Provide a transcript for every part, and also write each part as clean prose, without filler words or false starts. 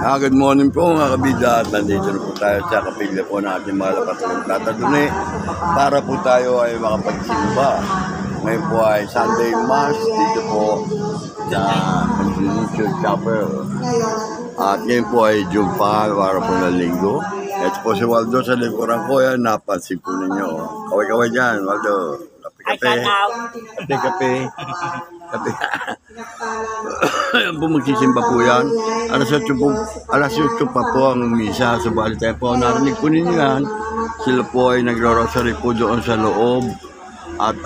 Good morning po mga kabida at nandito na po tayo sa kapilya po ng ating mga lapatulong tataduni para po tayo ay makapagsimba. Ngayon po ay Sunday Mass dito po sa Church Chapel. At ngayon po ay Jumpa para po ng linggo. Ito po si Waldo sa likuran ko yan. Napansin po ninyo. Kaway-kaway dyan, Waldo. Kape. Ayan po, magsisimba po yan. Alas 8 pa po ang misa. Subalit tayo po, narinig po ninyo yan. Sila po ay nagro-rosary po doon sa loob. At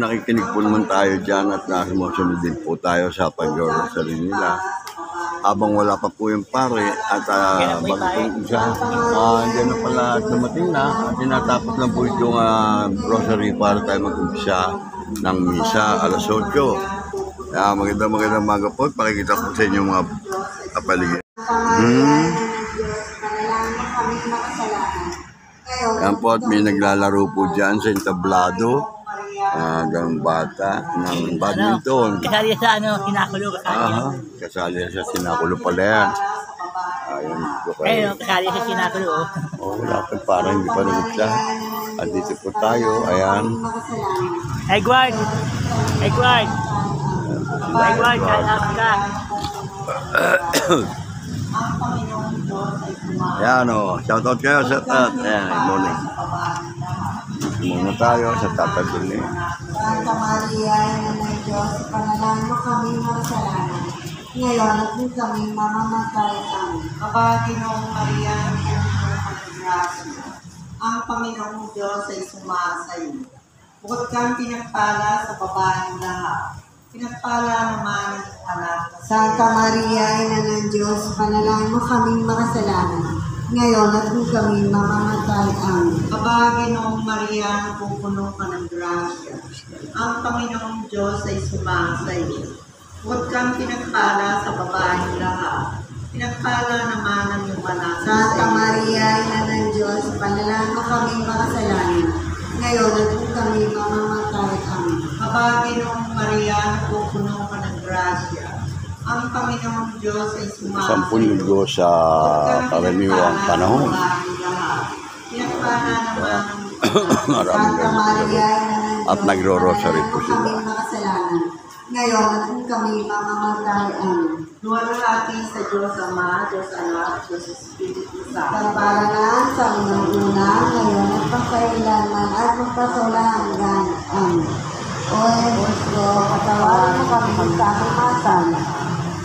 nakikinig po naman tayo dyan at sumusunod din po tayo sa pag-rosary nila. Habang wala pa po yung pare at bago po yung isa, hindi na pala dumating na. Tinatapos lang po yung rosary para tayo mag-umpisa ng misa alas 8. Magandang umaga po. Pakikita ko sa inyo mga kapaligid. Yan po at may naglalaro po dyan sa entablado. Hanggang bata ng badminton. Kasali sa sinakulo. Kasali sa sinakulo pala yan. Ayun, kasali sa sinakulo. Wala pa parang hindi pa nagupsa. At dito po tayo, ayan. Guard, kalap ka. Ayan shoutout kayo, shoutout. Ayan, good morning. Muna tayo sa tataduli. Santa Maria, Ina ng Diyos, panalangin mo kami makasalanan. Ngayon at kung kami mamamatay ang Panginoong Maria, ang Panginoong Diyos ay sumasayo. Bukod kang pinagpala sa babaeng lahat. Pinagpala naman ang anak. Santa Maria, Ina ng Diyos, panalangin mo kami makasalanan. Ngayon at kung kami mamamatay ang Panginoong Maria, pupuno ka ng grasya. Ang Panginoong Diyos ay sumasayo. Huwag kang pinagpala sa babaeng lahat. Pinagpala naman ang iyong anak. Santa Maria, Ina ng Diyos, panalangin mo kami makasalanan. Ngayon at kung kami mamamatay ang Panginoong Maria, pupuno ka ng grasya. Ang Panginoong Diyos ay sumasayo. 10 linggo sa karaniwang panahon. Maraming at nagro-rosary po sila. Ngayon, at kung kami mamamatay ang luwalhati sa Diyos Ama, Diyos Anak, Diyos Espiritu Santo. Kaparangan sa unang-una, ngayon at pagkailanman at magpasawala hanggang ang O Diyos ko, patawarin mo kami sa kamasal.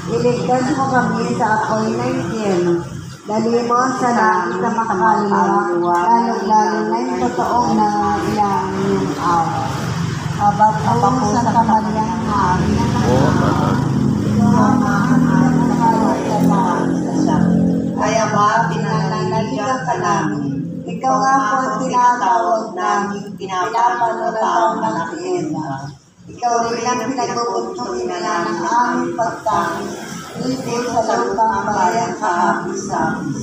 Iligtas mo kami sa apoy na impyerno. Dali mo sa langit na makakalwa, lalo-lalo na yung totoong nangangailangan ng awa. Abang ako sa Kamariang Hari na Kaya ba, pinananaligan ka namin? Ikaw nga po ang tinatawag namin, pinapanunataw ng Krienda. Ikaw rin ang pinagbubuntong inala ng aming pagtangin, hindi sa lupang bayang kahapis-hapis.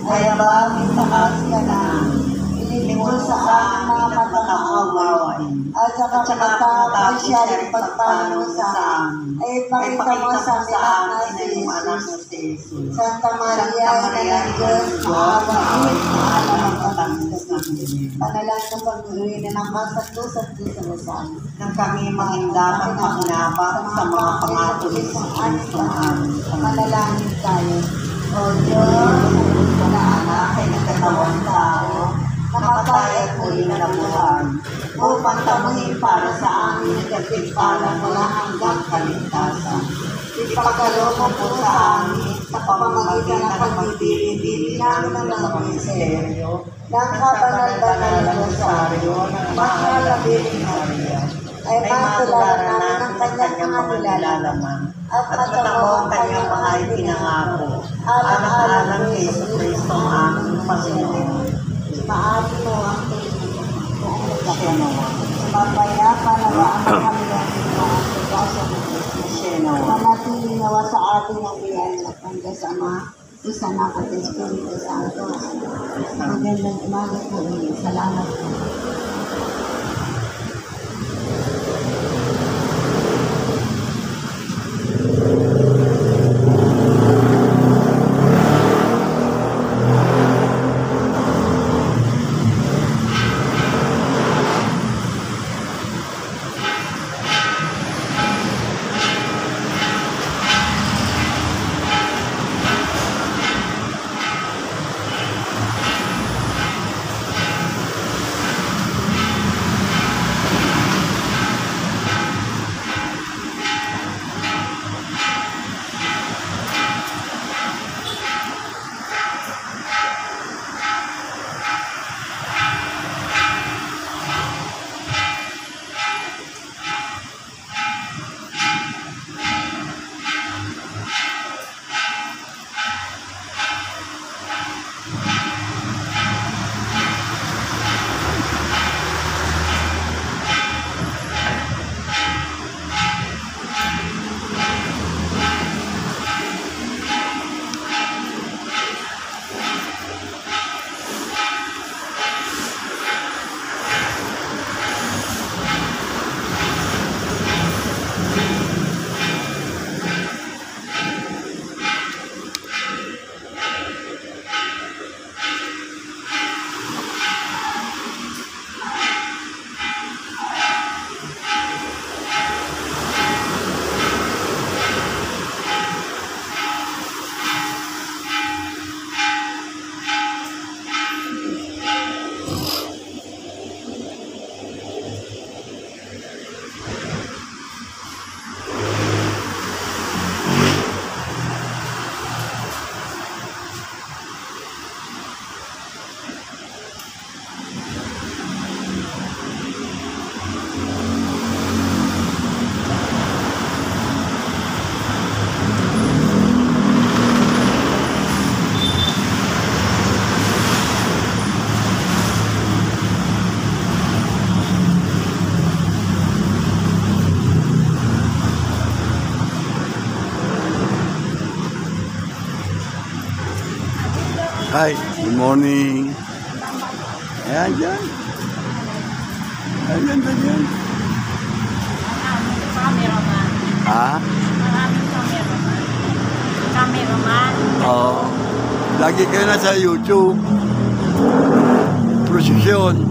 Kaya ba, mintakas ka namin, inilingkod sa aming mga matakawawain, at sa kamatapay siya rin pagpano sa amin, ay pakita mo sa amin na iyong anak na si Jesus. Santa Maria, Ina ng Diyos, maawain, maalam ang pagtanggap namin. Panalangin ng pagduloy na ng kasat-lusat sa lasan. Nang kami magindang pakinabang sa mga pangatulis ng Kristo amin. Manalangin tayo. O Diyos, na anak ay nagkatawang tao, Namatay at muli na nabuhay, upang tamuhin para sa amin nagkatipalang wala hanggang kaligtasan. Ipagkaloob mo po sa amin sa pamamagitan ng pagdidiri-diri namin ng mga misteryo ng kabanal-banal na rosaryo ng mahal na Birhen Maria, ay matularan namin ng kanyang mga nilalaman at matamo ang kanyang mga ipinangako, alang-alang kay Jesucristo ang aming Panginoon. Maari mo ang mapayapa na ba ang kanilang mga pagkasa manatili nawa sa atin ang biyaya at ang kasama sa Anak at Espiritu Santo. Magandang umaga po. Salamat po. Hi, good morning. Ayan, dyan. Ayan, dyan. Cameraman. Ha? Maraming cameraman. Cameraman. Oo. Lagi kayo na sa YouTube. Prosesyon.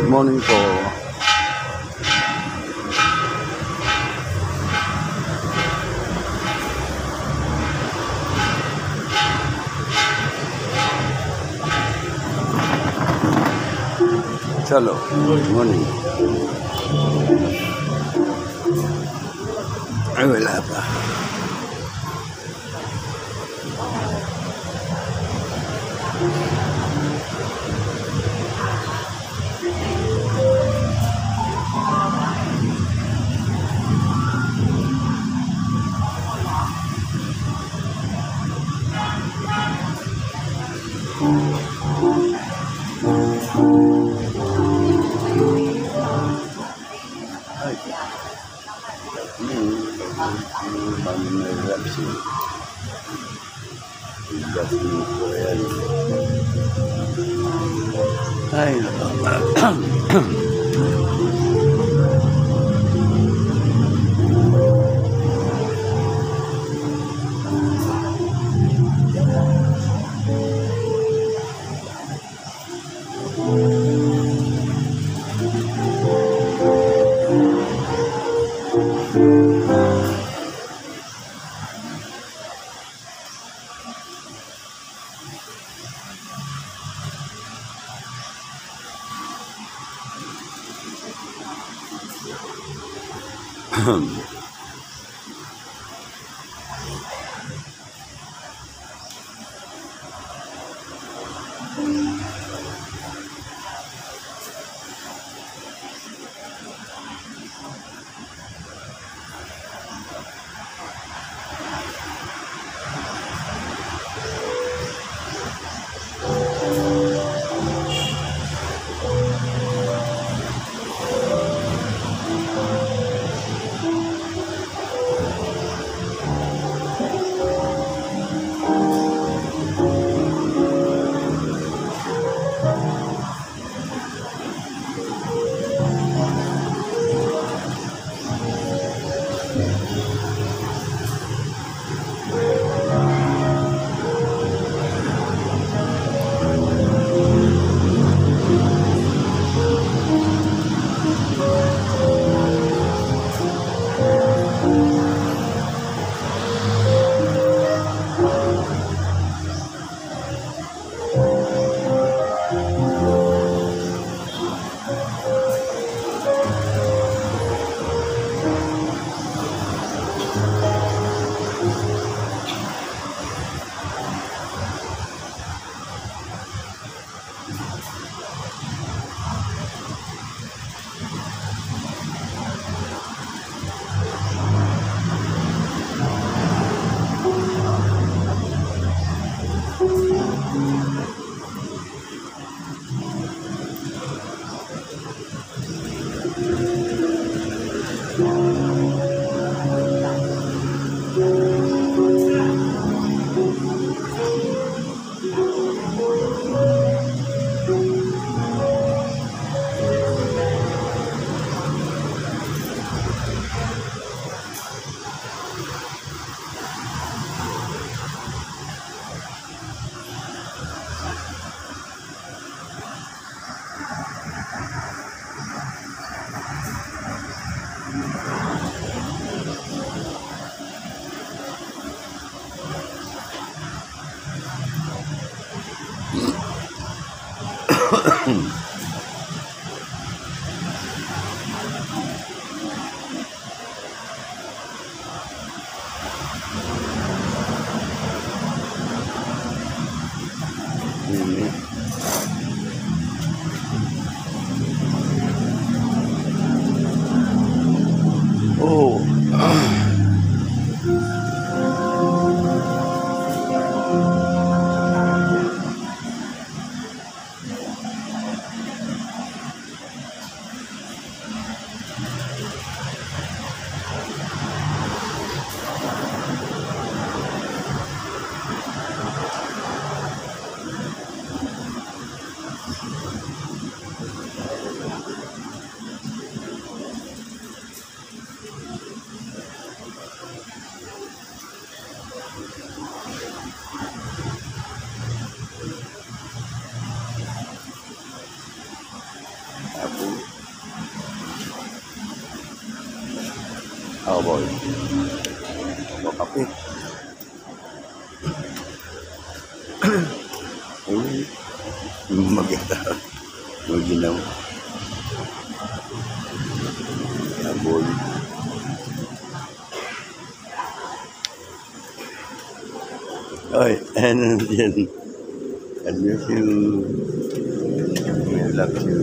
Good morning po. Hello. Good morning. Ay, wala pa. Ay, Oh. Oh boy. Kapit. Uy. Maganda. Maginaw. Yeah, boy. Oy, ano yan? I miss you. I love you.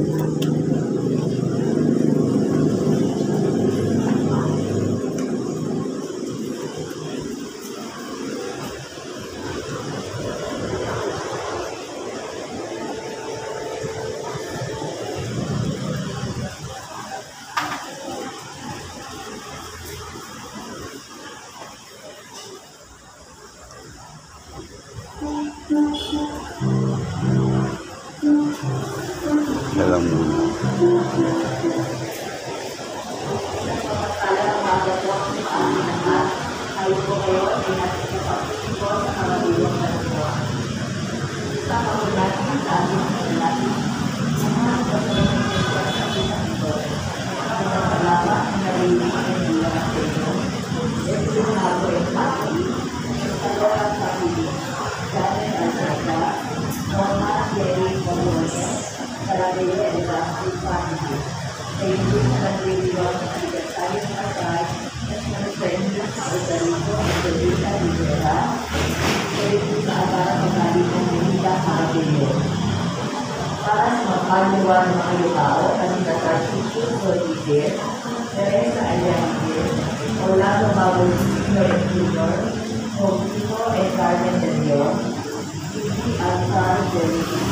Alam mo na. Para sa mapaliwa ng mga tao, ang natatipid o idir, Teresa Allende, Orlando Babo Jr., Jovito E. Carmen de Dios, Vicky Alcar de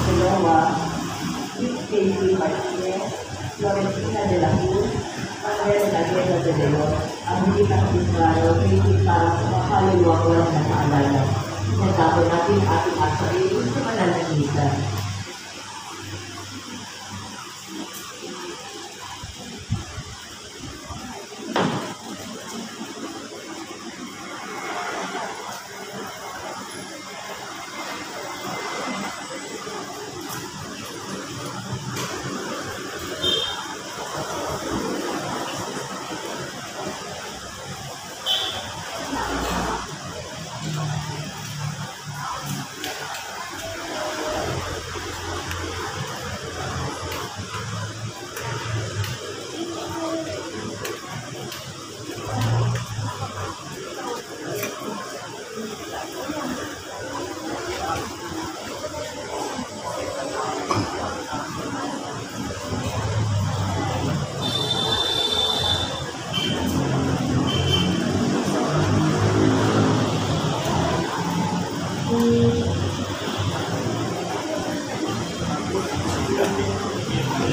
Siloa, Casey Martinez, Florentina de la Cruz, Manuel Laguero de Leon, ang hindi nakikisaro, hindi para sa mapaliwa ko lang na maalala. Nagkako natin ating sarili sa mananalitan.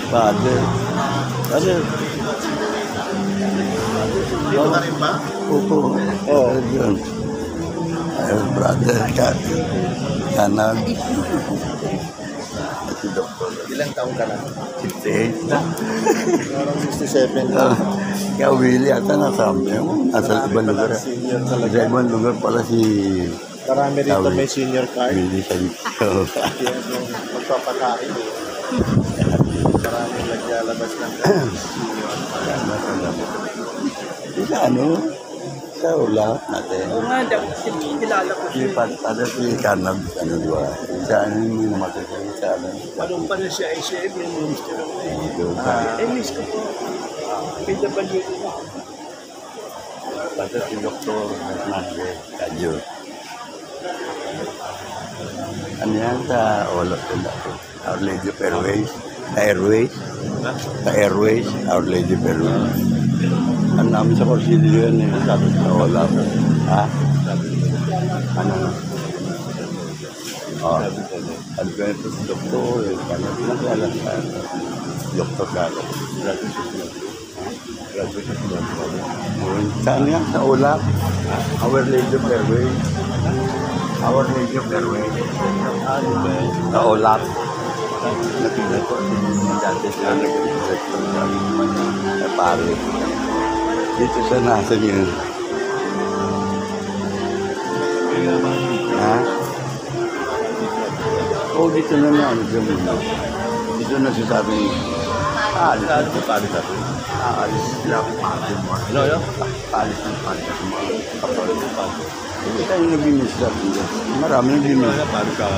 Father. Father. Dito na rin ba? Opo. Oh. Yun. Ay, brother. Kanag. Si Doktor. Ilang taong ka na? 68 na. Parang 67 na. Kaya Willie ata nasama yun. Nasa ibang lugar. Senior Sa talaga. ibang lugar pala si Karami rito may senior card. Willie sa dito. Kaya yung magpapakain eh. Maraming naglalabas ng senior. Isa ano? Sa lahat natin. Oo nga, kilala ko Si siya. Pada si Kanab, ano diba? Sa ano yung namatay sa ano? Anong pa na siya, ICM, yung minister ako. Doon sa Miss ko po. PW ko. Pada si Dr. Hernandez, Kadyo. Ano yan sa Olaf nila? Our Lady of Airways? Sa Airways, Our Lady of Airways. Ang namin sa Corsilio yan eh, sabi sa Olaf. Ha? Ano? Oh, sabi ko ito si Doktor, pinakilala sa Doktor Galo. Saan yan? Sa Olaf? Our Lady of Airways. Our Lady of Airways. Sa Olaf. Nakita ko, dati sila nag-director sa Paris. Dito sa nasa niya. Ha? Oo, dito na na. Dito na sisabi niya. Aalis na sa Paris ako. Aalis sila ako Paris mo. Ano yun? Aalis ng Paris mo. Kapalit ng Paris. Hindi tayo nag-minister. Marami nag-minister. Paris ka.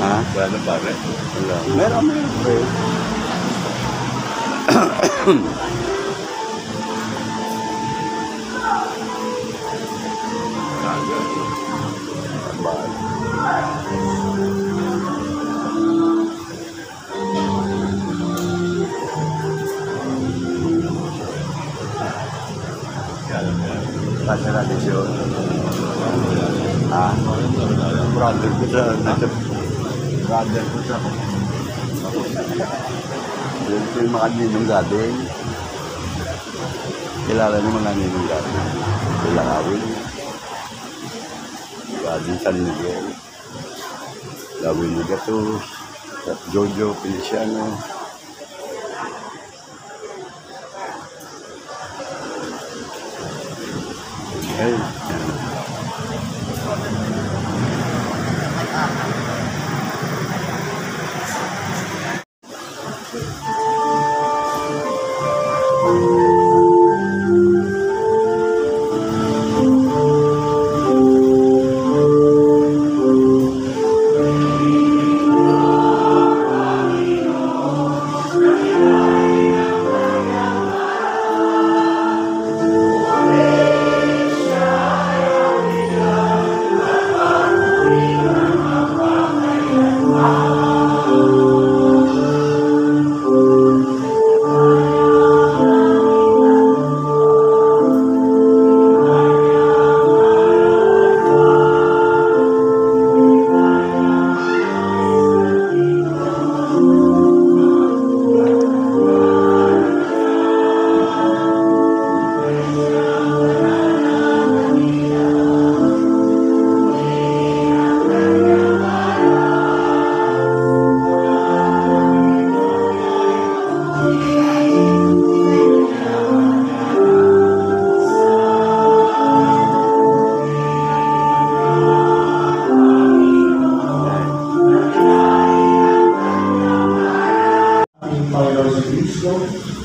Ha? Wala na Paris? Wala. Meron mo yung friend. Sa tradisyon. Brother ko sa brother ko sa yun po yung mga ninong galing. Kilala niyo mga ninong galing. Kilakawin. Galing San Miguel. Gawin ni Gatos. Jojo Feliciano. Hey.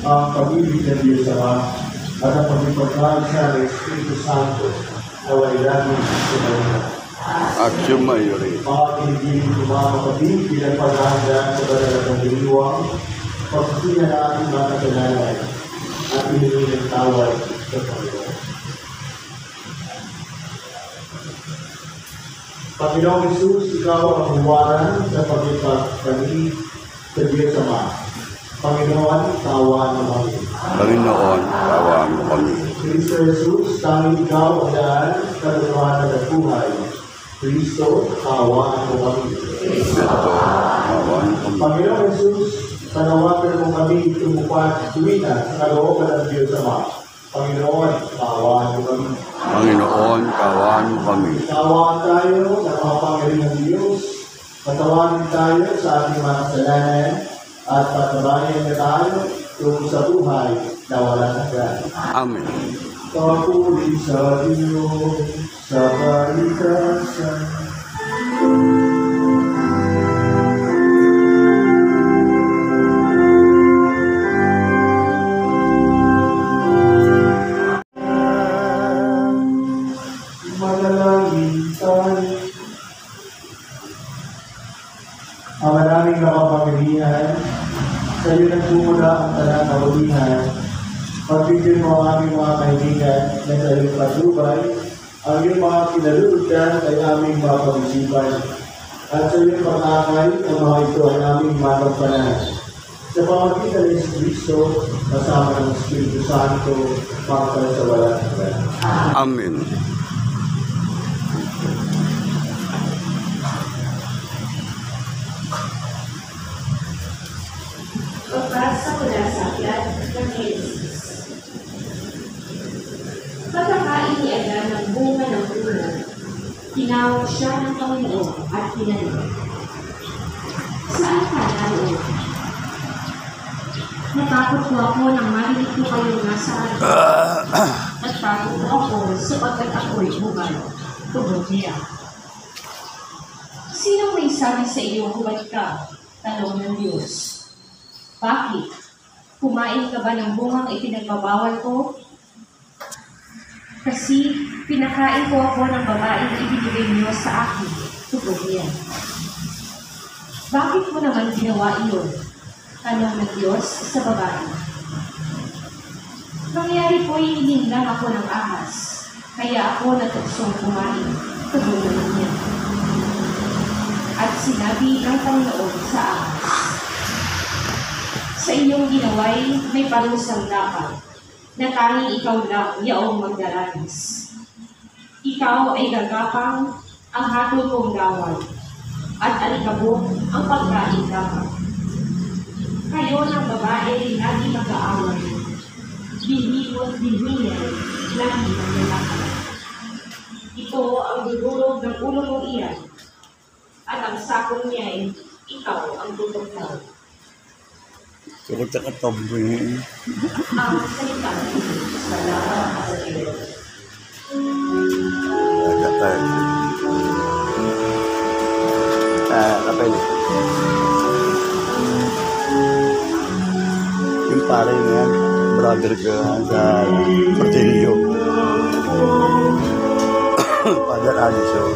ang pag-ibig ng Diyos Ama at ang pagpapagkaisa ng Espiritu Santo na wala lagi sa kanila. Action Mayore. Mga kinigiling ng mga kapatid, bilang paghahanda sa banal na pagdiriwang, pagkakina na ating mga kasalanan at iniling ng tawad sa Panginoon. Panginoong Jesus, ikaw ang huwaran sa pagpapagkanig sa Diyos Ama. Panginoon, tawaan mo kami. Panginoon, tawaan mo kami. Kristo Jesus, tanging ikaw ang daan, katotohanan at buhay. Kristo, tawaan mo kami. Kristo, tawaan mo kami. Panginoon Jesus, panawagan mo kami tumupad tuwina sa kalooban ng Diyos Ama. Panginoon, tawaan mo kami. Panginoon, tawaan mo kami. Tawaan tayo ng mga pangalan ng Diyos. Patawarin tayo sa ating mga kasalanan at patabayan na tayo tungo sa buhay na walang hanggan. Amen. Papuri sa Diyos sa kalikasan. Son, ang maraming makapangyarihan, sa iyo nagmumula ang talang kahulihan. Pagbigyan mo ang aming mga kaibigan na sa iyong patubay, ang iyong mga kinalulutan ay aming mga pag-isipan. At sa iyong pag-akay, ang mga ito ay aming matampanan. Sa pamagitan ng Kristo, kasama ng Espiritu Santo, pagkal sa walang hanggan. Amen. Pagbasa mula sa aklat ng Genesis. Pagkakain ni Adan ng bunga ng ulo, tinawag siya ng Panginoon at tinanong, "Saan ka naroon?" "Natakot po ako nang marinig ko kayo nasa akin. Natakot po ako sapagkat ako'y buhay." Tugon niya. "Sino may sabi sa iyo hubad ka?" Tanong ng Diyos. "Bakit? Kumain ka ba ng bungang ipinagbabawal ko? Kasi pinakain ko ako ng babaeng ibinigay niyo sa akin." Tugon niya. "Bakit mo naman ginawa iyon?" Tanong ng Diyos sa babae. "Nangyari po'y hinimlang ako ng ahas, kaya ako natuksong kumain." Tugon naman niya. At sinabi ng Panginoon sa ahas, "Sa iyong ginaway may parusang dapat, na tanging ikaw lang yaong magdaranas. Ikaw ay gagapang ang hatol kong gawad, at alikabok ang pagkain dapat. Kayo ng babae lagi mag-aaway, binhimot binhiyan, lagi maglalakad. Ito ang dudurog ng ulo mong iyan, at ang sakong niya ay ikaw ang tutugtog." Sakot sa katabi. Ang salita ng Diyos. Salamat sa Diyos. Kapel. Yung pare niya, brother ko sa Portillo. Father Alison.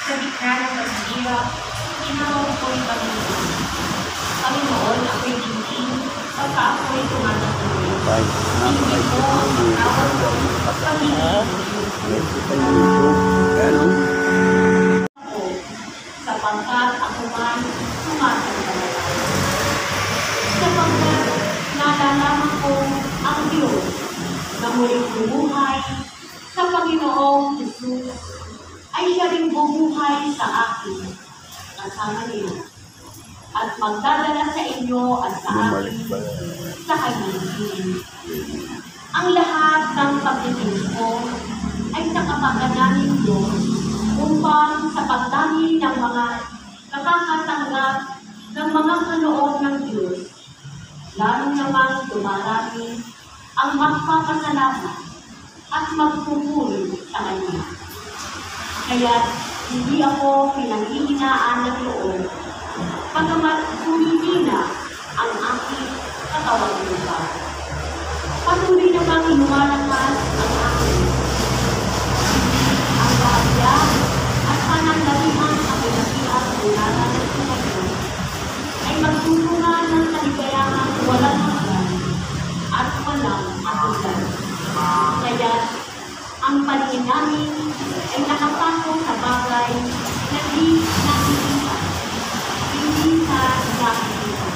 Sa gitna ng paghihirap, tinawag ko yung Panginoon. "Panginoon, ako'y tingin, pagka ako'y tumatatuloy. Hindi ko ang tawag ko, Panginoon. Ano? Ako, sapagkat ako man sumasampalataya. Sapagkat nalalaman ko ang Diyos na muling bumuhay sa Panginoong Jesus ay siya ring bumuhay sa akin kasama niyo at magdadala sa inyo at sa akin sa kanyang piling. Ang lahat ng pagtitingin ko ay sa kapagananin Diyos upang sa pagdami ng mga nakakatanggap ng mga kaloob ng Diyos, lalo namang dumarami ang magpapasalamat at magpupuri sa Kanya. Kaya hindi ako pinanghihinaan ng loob, pagamat humihina ang aking katawan lupa. Patuloy namang lumalakas ang aking ang bahagya at panandalihan ang pinagkiat mula ng Panginoon ay magtutungan ng kaligayahan walang hanggan at walang hanggan. Kaya ang paningin namin ay nakapasok sa bagay na di nakikita, hindi sa nakikita.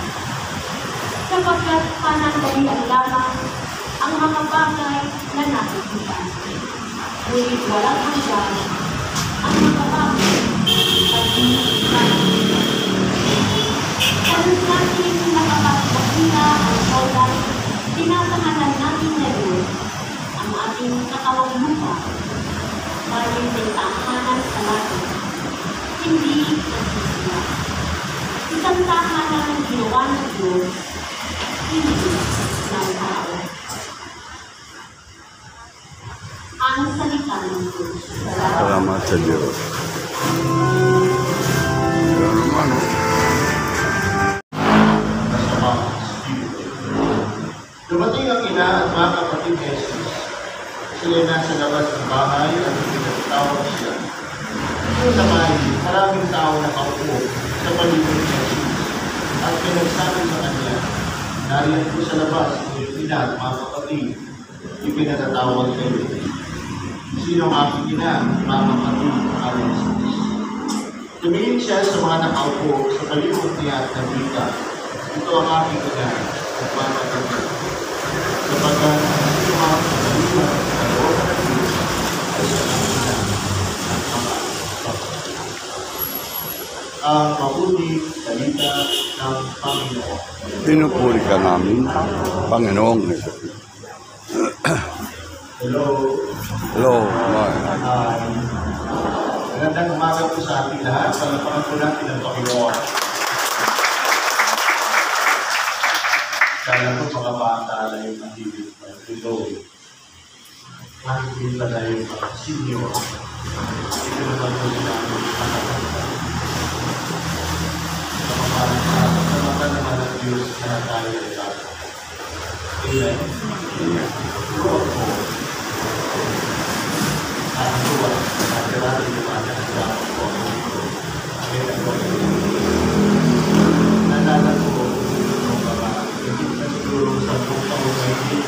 Sapagkat panandalian lamang ang mga bagay na nakikita. Ngunit walang hanggan ang mga bagay na di nakikita. Kalos natin nakapagpakita ang kaulan, tinatanganan natin na Diyos ang ating katawang lupa, dahil may tahanan sa langit, hindi nagsisila. Isang tahanan ang ginawa ng Diyos, hindi ng tao. Salamat sa Diyos. Yan naman, oh. Dumating ang ina at mga kapatid ni Jesus. Sila ay nasa labas ng bahay at pinatawag siya. Doon naman, maraming tao nakaupo sa paligid ni Jesus. At pinagsabi sa kanya, nariyan ko sa labas ang iyong ina at mga kapatid. Ipinatatawag kayo. Sino ang aking ina at mga kapatid? Ayon sa Jesus. Tumingin siya sa mga nakaupo sa paligid niya at nabita. Ito ang aking ina at mga kapatid. Sapagkat ang mga kapatid at loob ng Diyos ay sa kanila at mga kapatid. Ang mabuti balita ng Panginoon. Pinupuri ka namin, Panginoong Hesus. Hello. Hello, Lord. Magandang umaga po sa ating lahat. Palapakan po natin ang Panginoon. Kaya po mga bata na yung nandibig na below. Nakikita na yung mga senior. Ito naman po sila ang nakakita. Sa mata naman ng Diyos na tayo ay tayo. Amen. Tuwa po. Ang tuwa. Nakarami yung mga nakakita po. Amen. Nalala ko yung mga hindi na siguro sa buong taon na hindi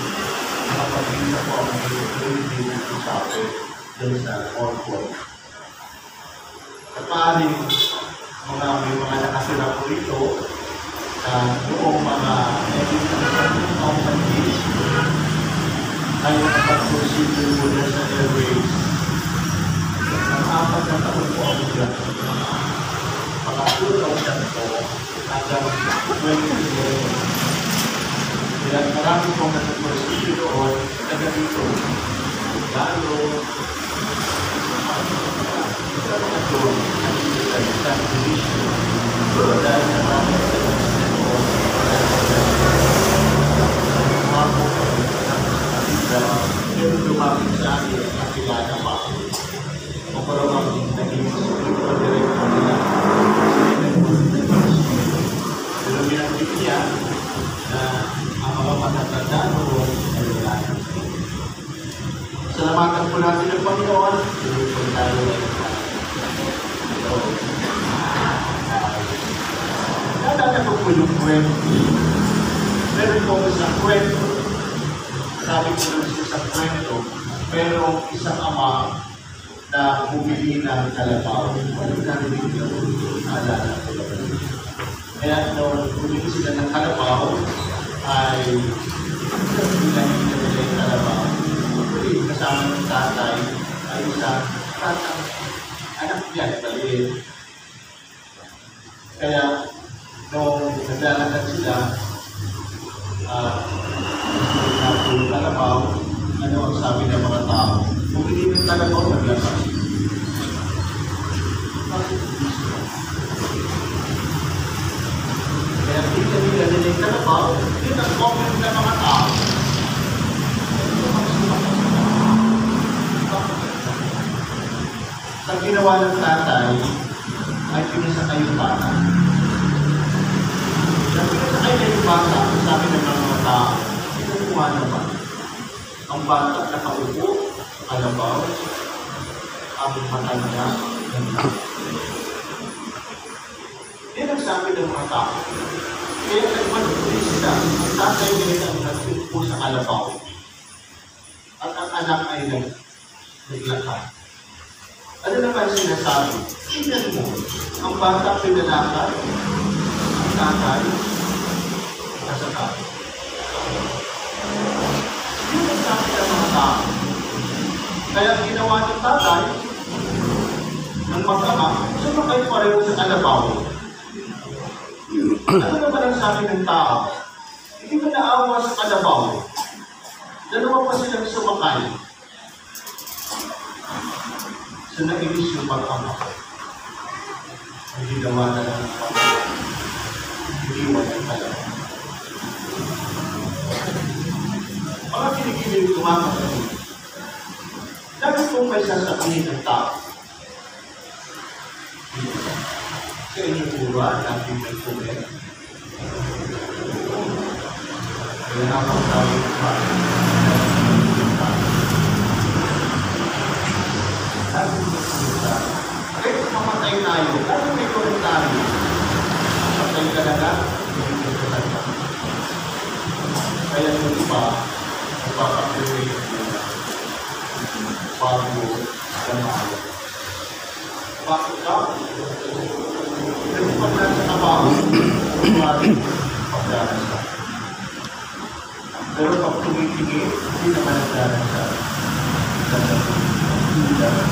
nakapagpisa po ang hindi dito sa akin dun sa Orford. At maaaring may mga nakasira po ito na noong mga companies ay nakapag-procedure muna sa airways. Ang 4 na taon po ang dyan. Mga 2,000 po hanggang 2011. Kaya marami pong nakapag-procedure doon taga dito. Lalo, isa mga doon ang isang division. Dahil sa mga pero lumapit sa akin at nakilala pa ako. O parang naging super director nila. Pero binanggit niya na ang mga matatanda noon ay wala. Salamatan po natin ang Panginoon. Tuloy po tayo na ito. Naalala ko po yung kwento. Meron po isang kwento. Sabi ko lang sa isang kwento, pero isang ama na bumili ng kalabaw. Ano narinig niyo? Naalala ko lang. Kaya nung bumili sila ng kalabaw, ay bilangin nila yung kalabaw. Kasi kasama ng tatay ay isang tatang anak niya, maliit. Kaya nung naglalakad sila, yung kalabaw, ano ang sabi ng mga tao? Kung hindi ng kalabaw, naglakad. Kaya hindi nila nila yung kalabaw, yun ang comment ng mga tao. Ang ginawa ng tatay ay pinasakay yung bata. Nang pinasakay na yung bata, sabi ng mga tao, kinukuha naman. Ang bata nakaupo, kalabaw, ang matanda, yan ang sabi ng mga tao. Kaya nagmatuloy sila, ang tatay nila ang nagtupo sa kalabaw. At ang anak ay naglakad. Ano naman sinasabi? Tingnan mo, ang bata pinalakad, ang tatay, nasa tayo. Yun ang sabi ng mga tao. Kaya ginawa ng tatay, ng mag-ama, sumakay pareho sa kalabaw. Ano naman ang sabi ng tao? Hindi ko naawa sa kalabaw. Dalawa pa silang sumakay. So nainis yung mag-ama. Ang ginawa na lang ng pag-ama. Iniwan ang kalabaw. Mga kinikilig tumakas na dito. Dahil po kung may sasabihin ng tao? Sa inyo po ba, natin may comment? Kaya naman tayo pa. Sabi mo po kahit mamatay tayo, lalo may komentaryo. Patay ka na lang, hindi ka na lang. Kaya yung iba, magpapakilay nila bago ganawa. Bakit ka? Kasi pag nasa trabaho, kumari, pagdaras ka. Pero pag tumitingin, hindi naman nagdaras ka. Hindi naman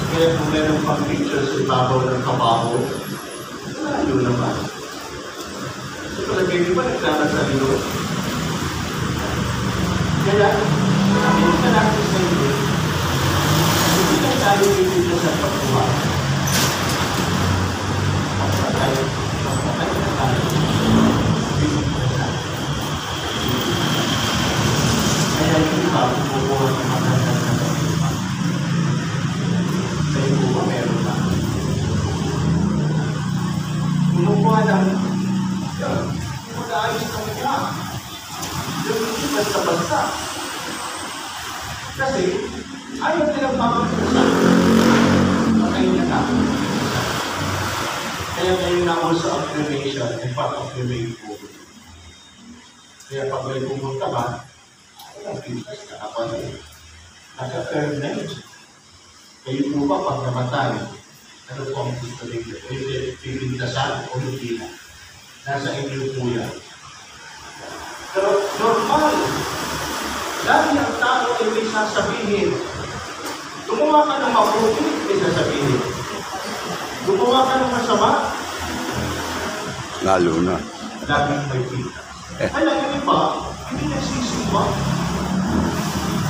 kaya kung meron pang picture sa ibabaw ng kabaho, malayo naman. So palagay di ba nagdaras sa iyo? Kaya, sabihin ka natin sa iyo, hindi na tayo dito sa pagkuhan. Pagpatay na tayo. Kaya yung iba, kumukuha ng magandang na pagkuhan. Sa iyo ba meron na? Kumukuha ng mag-aayos ng mga. Yung hindi basta-basta. Kasi, ayaw nilang makakasal. Patay niya na. Kaya ngayon na ako sa affirmation and part-affirmate po. Kaya pag may pumunta ka, walang pitas ka na pa rin. Nag-affirm na yun. Kayo po ba pag namatay, ano po ang gusto ninyo? Pipintasan o hindi na? Nasa inyo po yan. Pero normal, lagi ang tao ay may sasabihin. Gumawa ka ng mabuti, may sasabihin. Gumawa ka ng masama, Lalo na. laging may pita. Kaya yung iba, hindi nagsisimba.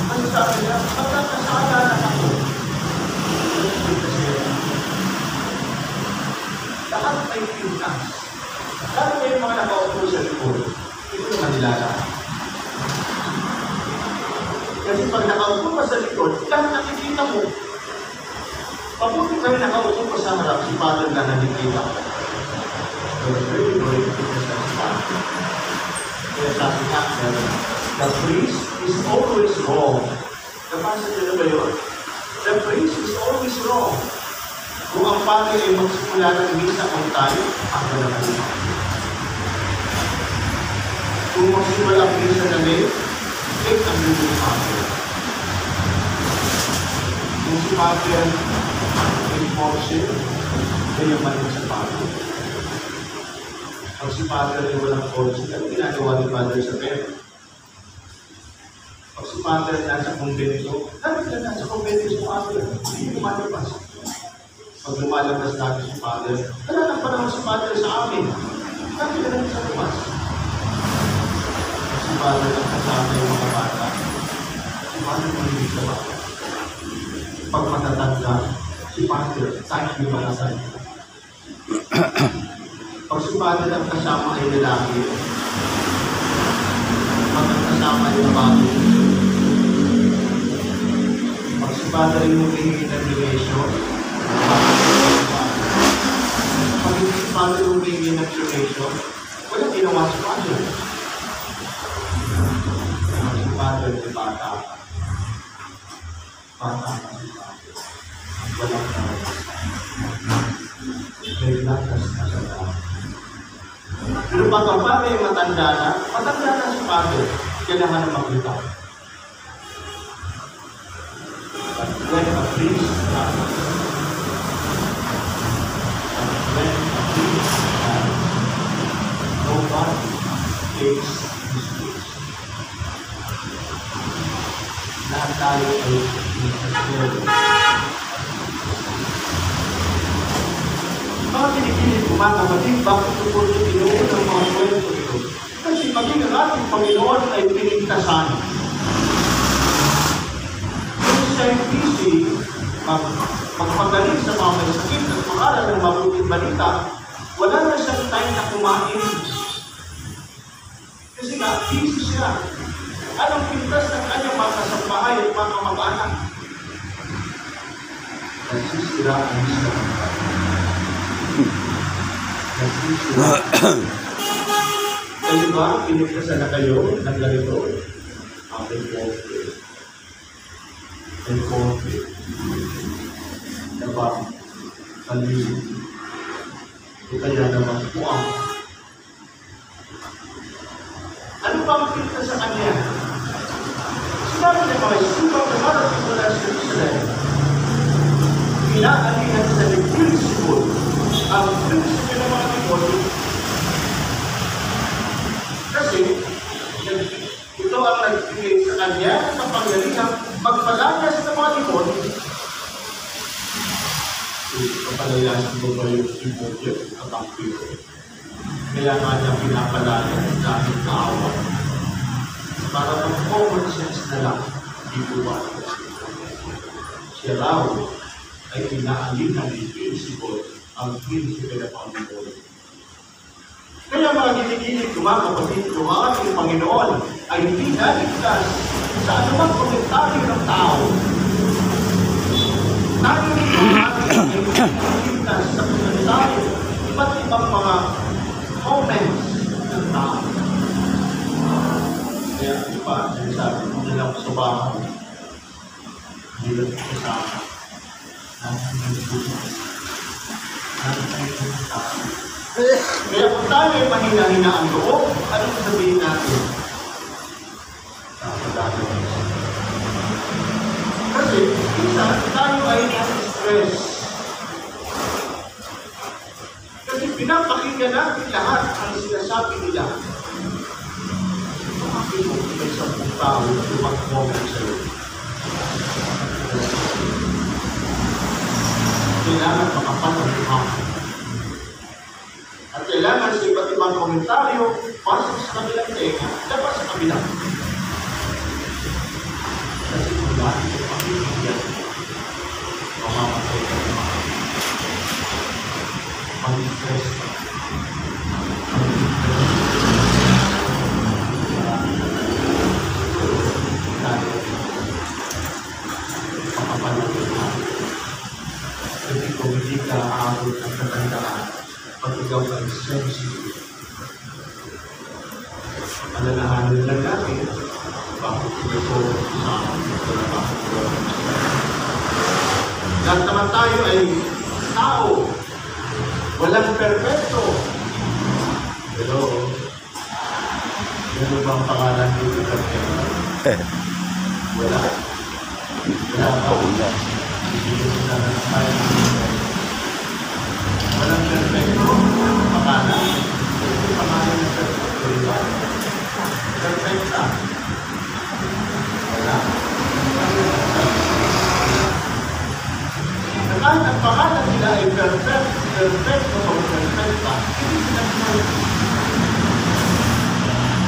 Kasi sabi niya, pagkakasalanan ako. Lahat may pintas. Lalo may mga nakaupo sa likod. Ito naman nilala. Kasi pag nakaupo ka sa likod, lahat nakikita mo. Pabuti kami nakaupo ka sa harap, si Father na nakikita. Pero very good, kita sa Father. Kaya sabi nga, the priest is always wrong. Napansin nyo ba yun? The priest is always wrong. Kung ang Padre ay magsimula ng misa kung tayo, ako na naman. Kung magsimula ang misa na ngayon, take ang lulong Padre. Kung si Padre ay force, kaya manin sa Padre. Pag si Padre ay walang force, ano ginagawa ni Padre sa pera? Pag si Padre ay nasa kumbento, dapat na nasa kumbento si Padre. Hindi lumalabas. Pag lumalabas natin si Padre, wala nang panahon si Padre sa amin. Dapat na natin sa labas. Si Padre ang kasama yung mga bata. Si Padre ang hindi sa bata. Pag matatanda, si Padre, tayo yung mga sa'yo. Pag si Padre ang kasama ay lalaki, pag ang kasama ay babae, pag si Padre ay humingi ng donation, pag hindi si Padre humingi ng donation, walang ginawa si Padre. Pag si Padre ay bata, bata ka si Padre. Walang ginawa. May lakas na sa tao. Pero pag ang Padre ay matanda na si Padre, kailangan na maglita. But when a priest dies, nobody takes his place. Lahat tayo ay nagsasabi. Mga pinipilit ko mga kapatid, bakit ito po ito tinuon ng mga kwento ito? Kasi maging ang ating Panginoon ay pinigtasan. Yung SMPC, magpagaling sa mga may sakit at pangaral ng mabuting balita, wala na siyang time na kumain. Kasi nga, na busy siya. Anong pintas ng kanyang mga kasambahay at mga kamag-anak? Nasisira ang isa. Nasisira. Kayo ba, pinagkasan na kayo ng ganito? Ang conflict. And conflict. Diba? Kalibig. O kaya naman puwang. Ano ba ang pinta sa kanya? Sinabi ng mga isipang na marating mula sa Jerusalem, pinaalingan sa Beelzebul ang prinsipyo ng mga demonyo. Kasi, ito ang nagbigay sa kanya ng kapangyarihang magpalayas ng mga demonyo. Kapalayasin mo ba yung demonyo at ang piro? Kaya nga niya pinapalayan dahil kaawa. Para mag-common sense na lang, dito ba? Siya raw ay pinaalingan ni Beelzebul ang prinsipyo ng mga demonyo. Kaya mga ginigilig ko mga kapatid, yung ating Panginoon ay hindi naligtas sa anumang komentaryo ng tao. Tayo rin ang ating ay naligtas sa komentaryo iba't ibang mga comments ng tao. Kaya iba, sinasabi ko nilang sa bahay, hindi lang kasama ng tao. Kaya kung tayo ay mahina-hina ang loob, anong sabihin natin? Dapat kasi, isa, tayo ay stress. Kasi pinapakinggan natin lahat ang sinasabi nila. Bakit mo may sampung tao yung mag-comment sa'yo? Kailangan makapag-umahan. At kailangan sa iba't ibang komentaryo, pasok sa kabilang tenga, dapat sa kabilang. Kasi kung dahil sa pamilya, mamamatay ka naman. Pag-stress ka. Makapalagay ka. Kasi kung hindi ka aabot ang katandaan, pag ikaw ay sensitive, alalahanin lang natin, bakit ito sa lahat naman tayo ay tao, walang perfecto. Pero, ano bang pangalan dito perfecto? Wala. Wala pa. Hindi ko na tayo. Walang perfecto. Pangalan. Ito pangalan ng perfecto. Diba? Perfecta. Wala. Kahit ang pangalan nila ay perfecto o perfecta, hindi sila sinabi.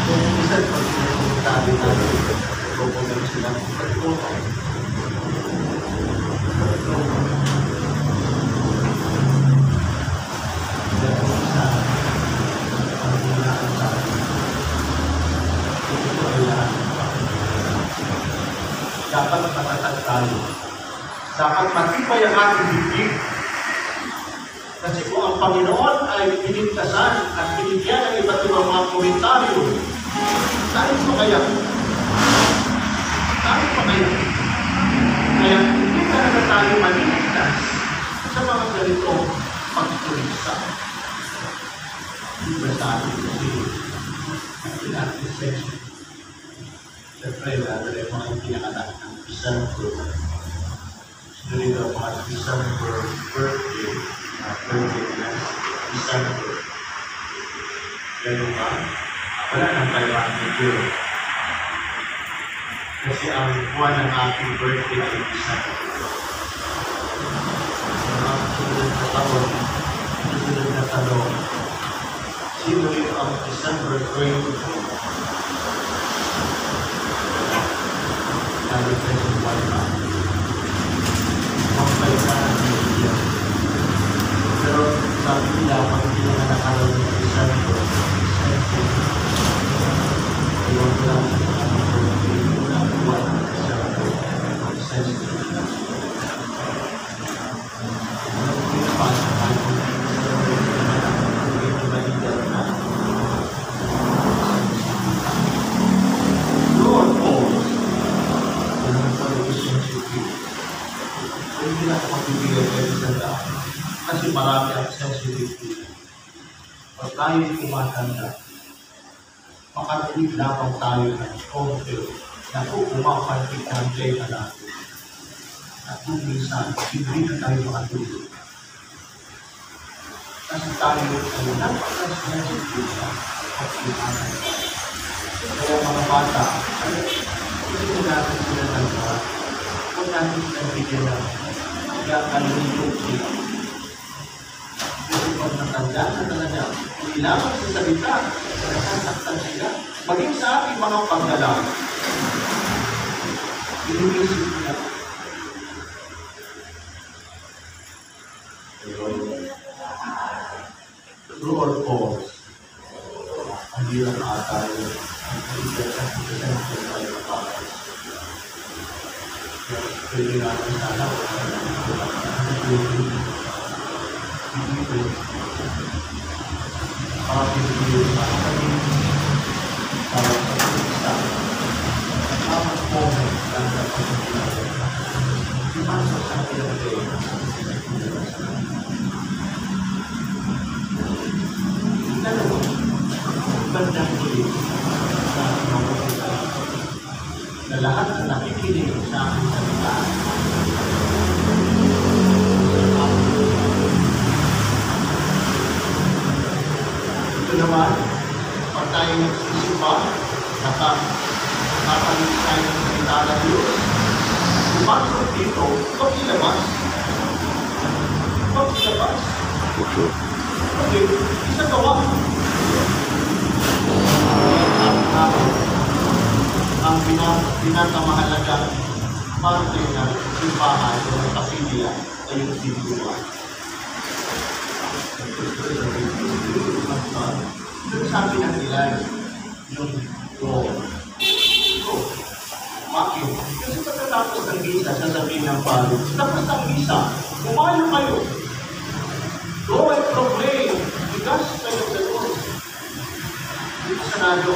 Kung minsan pag sinasabi natin, kukunin sila ng pagkuhan. Dapat matatatag tayo. Dapat matibay ang ating bibig. Kasi kung ang Panginoon ay pinintasan at binigyan ng iba't ibang mga komentaryo, tayo pa kaya? Tayo pa kaya? Kaya hindi talaga tayo maniligtas sa mga ganitong pagturista. Hindi ba sa atin kasi ang ating section? Siyempre, lalo rin mga pinakanak ng December. During the December birthday na December. Ganun ba? Wala nang 500 euro. Kasi ang buwan ng aking birthday ay December. Ang sumunod na taon, sino rin ang December 23? Lalo tayo sa buwan na. Pero sabi nila, pag hindi na nakalaw ng December, Hindi na ako magbibigay kayo sa daan. Kasi marami ang sensitivity. Pag tayo tumatanda, makatuwid lamang tayo ng konti na kung umapantik ng data natin. At kung minsan, hindi na tayo makatuwid. Kasi tayo ay napaka-sensitive sa pagkimanan. Kaya mga bata, hindi natin sila nagpa. Kung natin sila bigyan ng kalulog sila. Kasi pag natanda na talaga, hindi lamang sa salita, nasasaktan sila. Maging sa ating mga paggalaw. Iniisip nila. True or false? Ang hirap na tayo. Ang hirap na tayo. Pwede natin sana na lahat na nakikinig sa aking salita. Ito naman, pag tayo nagsisimba, nakakalit tayo ng salita ng Diyos. Pumasok dito, huwag ilabas. Huwag ilabas. Okay, isa gawa. Ang pinakamahalagang parte ng simbahan o ng kapilya ay yung individual. Yung sabi ng ilan, yung go. Bakit? Kasi pagkatapos ng misa, sasabihin ng palo, tapos ng misa, umayo kayo. Go and proclaim the gospel of the Lord. Dito sa radyo,